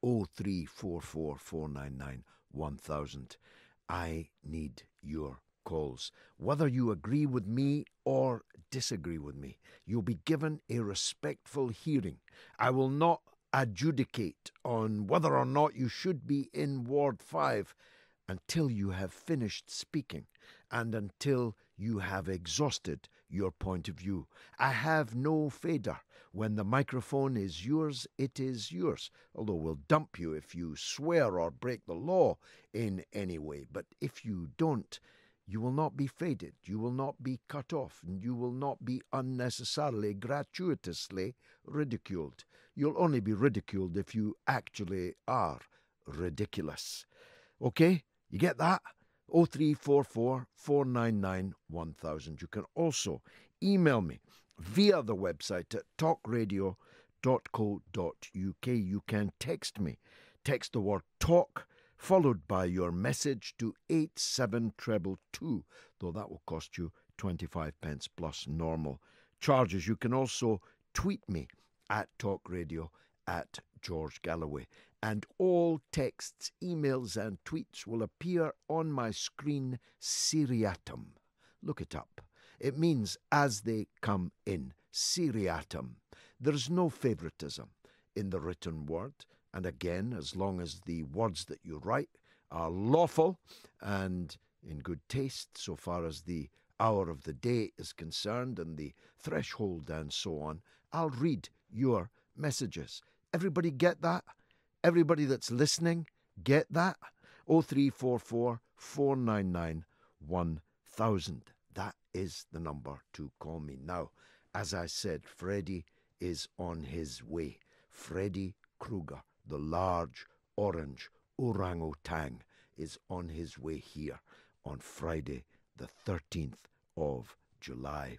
0344 499 1000. I need your calls. Whether you agree with me or disagree with me, you'll be given a respectful hearing. I will not adjudicate on whether or not you should be in Ward 5 until you have finished speaking and until you have exhausted your point of view. I have no fader. When the microphone is yours, it is yours, although we'll dump you if you swear or break the law in any way. But if you don't, you will not be faded, you will not be cut off, and you will not be unnecessarily, gratuitously ridiculed. You'll only be ridiculed if you actually are ridiculous. Okay? You get that? 0344 499 1000. You can also email me via the website at talkradio.co.uk. You can text me. Text the word talk followed by your message to 87222, though that will cost you 25 pence plus normal charges. You can also tweet me at talkradio at George Galloway. And all texts, emails and tweets will appear on my screen seriatim. Look it up. It means as they come in, seriatim. There's no favoritism in the written word. And again, as long as the words that you write are lawful and in good taste so far as the hour of the day is concerned and the threshold and so on, I'll read your messages. Everybody get that? Everybody that's listening, get that? 0344 499 1000. That is the number to call me. Now, as I said, Freddie is on his way. Freddie Krueger, the large orange orangutan, is on his way here on Friday, the 13th of July.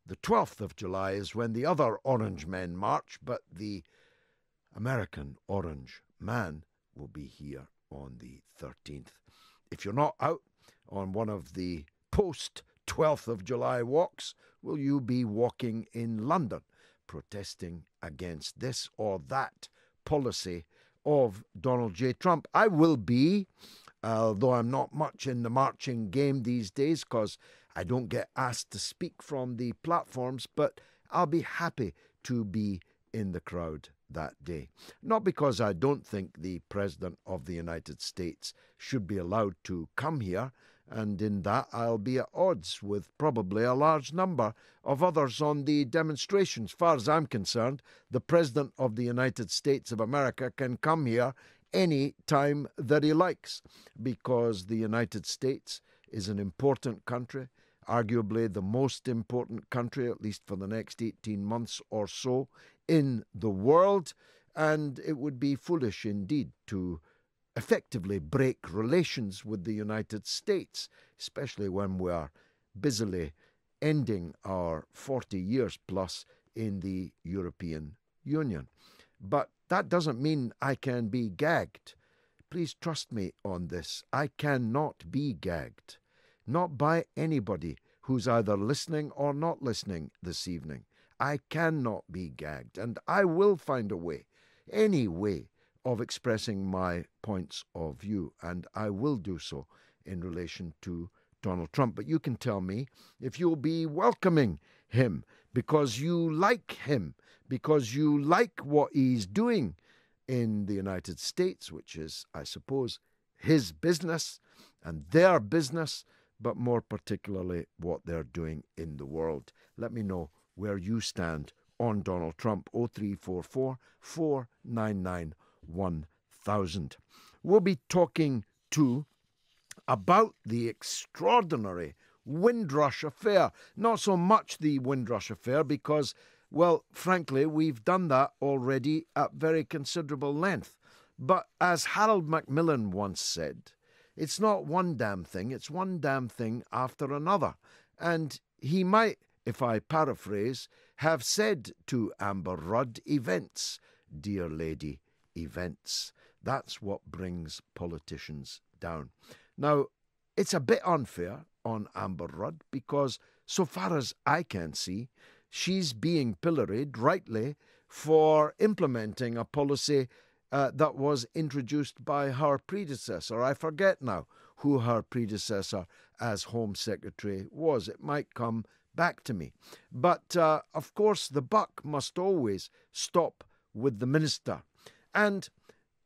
The 12th of July is when the other orange men march, but the American orange man will be here on the 13th. If you're not out on one of the post-12th of July walks, will you be walking in London, protesting against this or that policy of Donald J. Trump? I will be, though I'm not much in the marching game these days because I don't get asked to speak from the platforms, but I'll be happy to be in the crowd that day. Not because I don't think the President of the United States should be allowed to come here, and in that I'll be at odds with probably a large number of others on the demonstrations. As far as I'm concerned, the President of the United States of America can come here any time that he likes, because the United States is an important country, arguably the most important country, at least for the next 18 months or so, in the world, and it would be foolish indeed to effectively break relations with the United States, especially when we are busily ending our 40 years plus in the European Union. But that doesn't mean I can be gagged. Please trust me on this. I cannot be gagged. Not by anybody who's either listening or not listening this evening. I cannot be gagged, and I will find a way, any way, of expressing my points of view, and I will do so in relation to Donald Trump. But you can tell me if you'll be welcoming him because you like him, because you like what he's doing in the United States, which is, I suppose, his business and their business, but more particularly what they're doing in the world. Let me know where you stand on Donald Trump. 0344 499 1000. We'll be talking too about the extraordinary Windrush affair. Not so much the Windrush affair because, well, frankly, we've done that already at very considerable length. But as Harold Macmillan once said, it's not one damn thing, it's one damn thing after another. And he might, if I paraphrase, have said to Amber Rudd, events, dear lady, events. That's what brings politicians down. Now, it's a bit unfair on Amber Rudd because, so far as I can see, she's being pilloried rightly for implementing a policy that was introduced by her predecessor. I forget now who her predecessor as Home Secretary was. It might come back to me. But, of course, the buck must always stop with the minister. And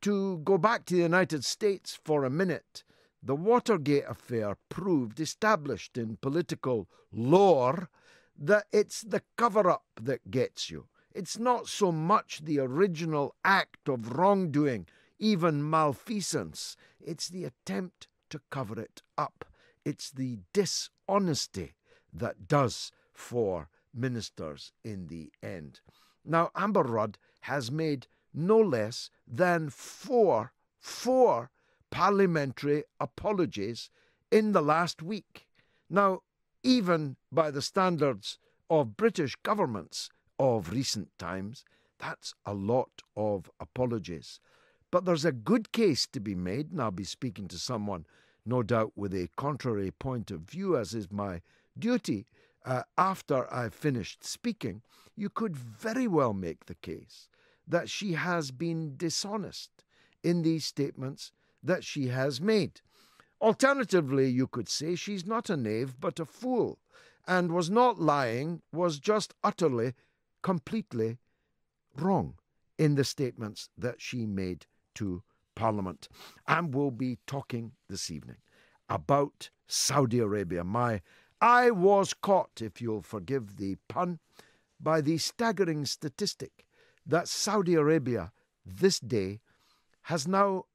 to go back to the United States for a minute, the Watergate affair proved, established in political lore, that it's the cover-up that gets you. It's not so much the original act of wrongdoing, even malfeasance. It's the attempt to cover it up. It's the dishonesty that does for ministers in the end. Now, Amber Rudd has made no less than four parliamentary apologies in the last week. Now, even by the standards of British governments of recent times, that's a lot of apologies. But there's a good case to be made, and I'll be speaking to someone, no doubt, with a contrary point of view, as is my duty. After I've finished speaking, you could very well make the case that she has been dishonest in these statements that she has made. Alternatively, you could say she's not a knave but a fool, and was not lying, was just utterly, completely wrong in the statements that she made to Parliament. And we'll be talking this evening about Saudi Arabia. I was caught, if you'll forgive the pun, by the staggering statistic that Saudi Arabia this day has now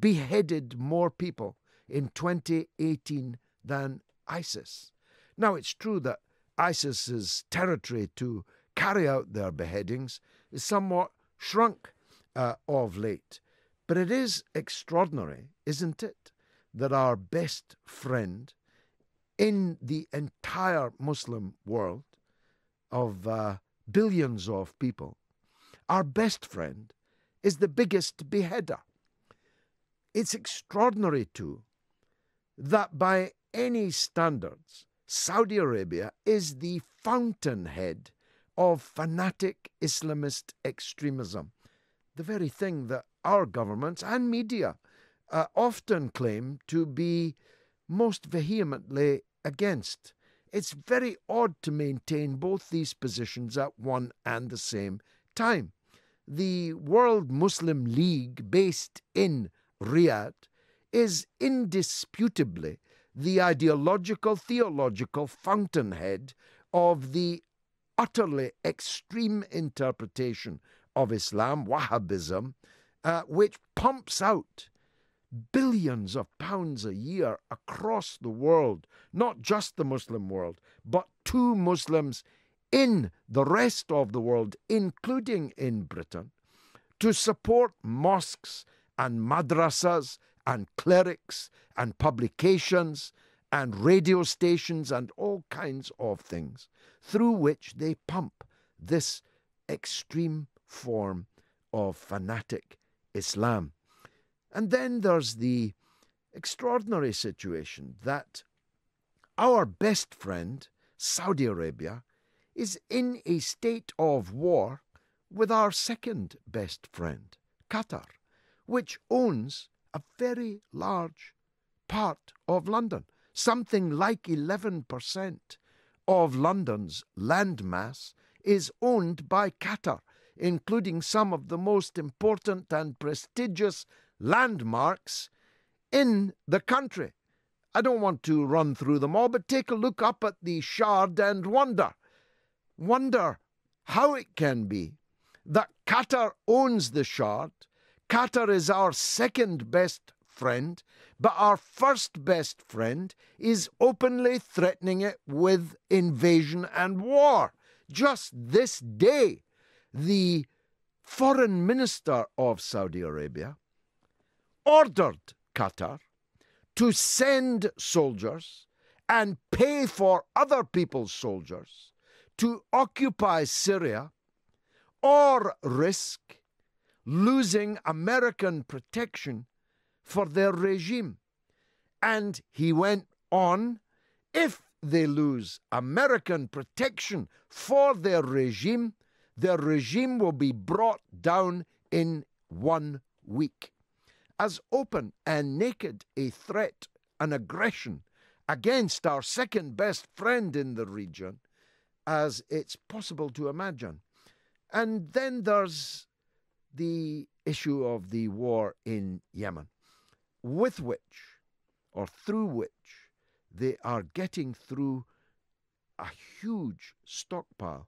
beheaded more people in 2018 than ISIS. Now, it's true that ISIS's territory to carry out their beheadings is somewhat shrunk of late. But it is extraordinary, isn't it, that our best friend in the entire Muslim world of billions of people, our best friend is the biggest beheader. It's extraordinary, too, that by any standards, Saudi Arabia is the fountainhead of fanatic Islamist extremism, the very thing that our governments and media often claim to be most vehemently against. It's very odd to maintain both these positions at one and the same time. The World Muslim League, based in Riyadh, is indisputably the ideological, theological fountainhead of the utterly extreme interpretation of Islam, Wahhabism, which pumps out billions of pounds a year across the world, not just the Muslim world, but to Muslims in the rest of the world, including in Britain, to support mosques and madrasas and clerics and publications and radio stations and all kinds of things through which they pump this extreme form of fanatic Islam. And then there's the extraordinary situation that our best friend, Saudi Arabia, is in a state of war with our second best friend, Qatar, which owns a very large part of London. Something like 11% of London's landmass is owned by Qatar, including some of the most important and prestigious landmarks in the country. I don't want to run through them all, but take a look up at the Shard and wonder how it can be that Qatar owns the Shard. Qatar is our second best friend, but our first best friend is openly threatening it with invasion and war. Just this day, the foreign minister of Saudi Arabia ordered Qatar to send soldiers and pay for other people's soldiers to occupy Syria or risk losing American protection for their regime. And he went on, if they lose American protection for their regime will be brought down in 1 week. As open and naked a threat and aggression against our second best friend in the region as it's possible to imagine. And then there's the issue of the war in Yemen, with which, or through which, they are getting through a huge stockpile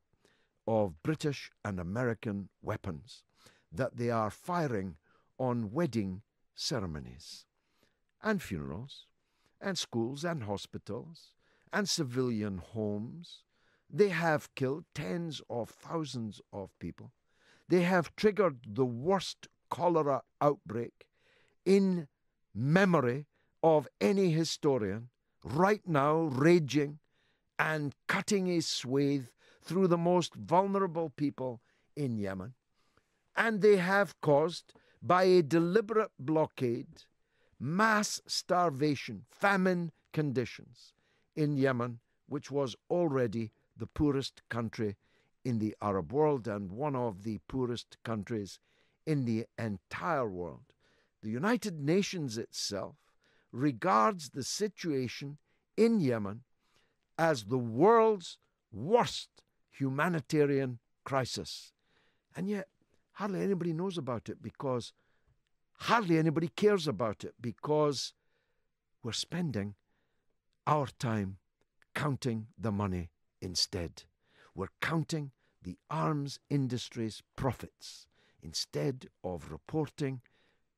of British and American weapons that they are firing on wedding ceremonies and funerals and schools and hospitals and civilian homes. They have killed tens of thousands of people. They have triggered the worst cholera outbreak in memory of any historian, right now raging and cutting a swathe through the most vulnerable people in Yemen. And they have caused, by a deliberate blockade, mass starvation, famine conditions in Yemen, which was already the poorest country in the Arab world and one of the poorest countries in the entire world. The United Nations itself regards the situation in Yemen as the world's worst humanitarian crisis. And yet, hardly anybody knows about it because hardly anybody cares about it because we're spending our time counting the money instead. We're counting the arms industry's profits instead of reporting,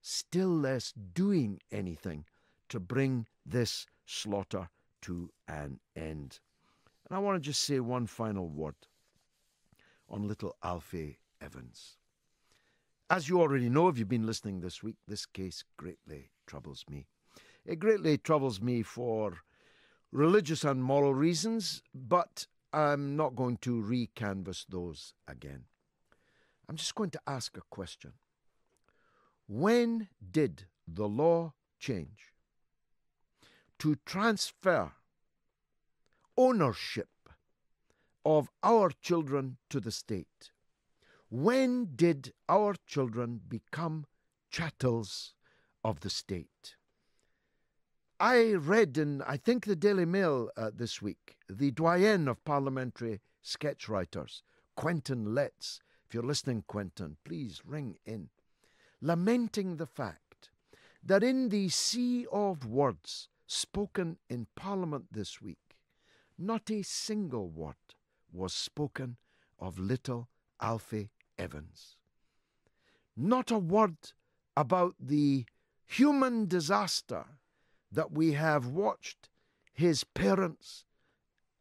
still less doing anything to bring this slaughter to an end. And I want to just say one final word on little Alfie Evans. As you already know, if you've been listening this week, this case greatly troubles me. It greatly troubles me for religious and moral reasons, but I'm not going to re-canvass those again. I'm just going to ask a question. When did the law change to transfer ownership of our children to the state? When did our children become chattels of the state? I read in, I think, the Daily Mail this week, the doyen of parliamentary sketch writers, Quentin Letts. If you're listening, Quentin, please ring in, lamenting the fact that in the sea of words spoken in Parliament this week, not a single word was spoken of little Alfie Evans. Not a word about the human disaster that we have watched his parents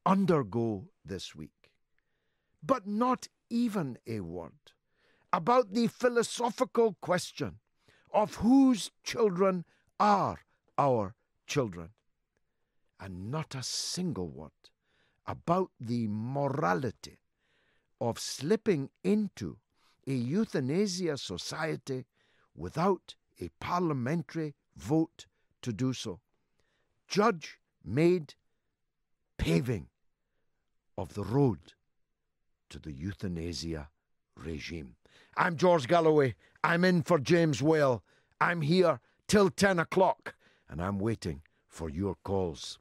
undergo this week. But not even a word about the philosophical question of whose children are our children. And not a single word about the morality of slipping into a euthanasia society without a parliamentary vote to do so. Judge-made paving of the road to the euthanasia regime. I'm George Galloway. I'm in for James Whale. I'm here till 10 o'clock, and I'm waiting for your calls.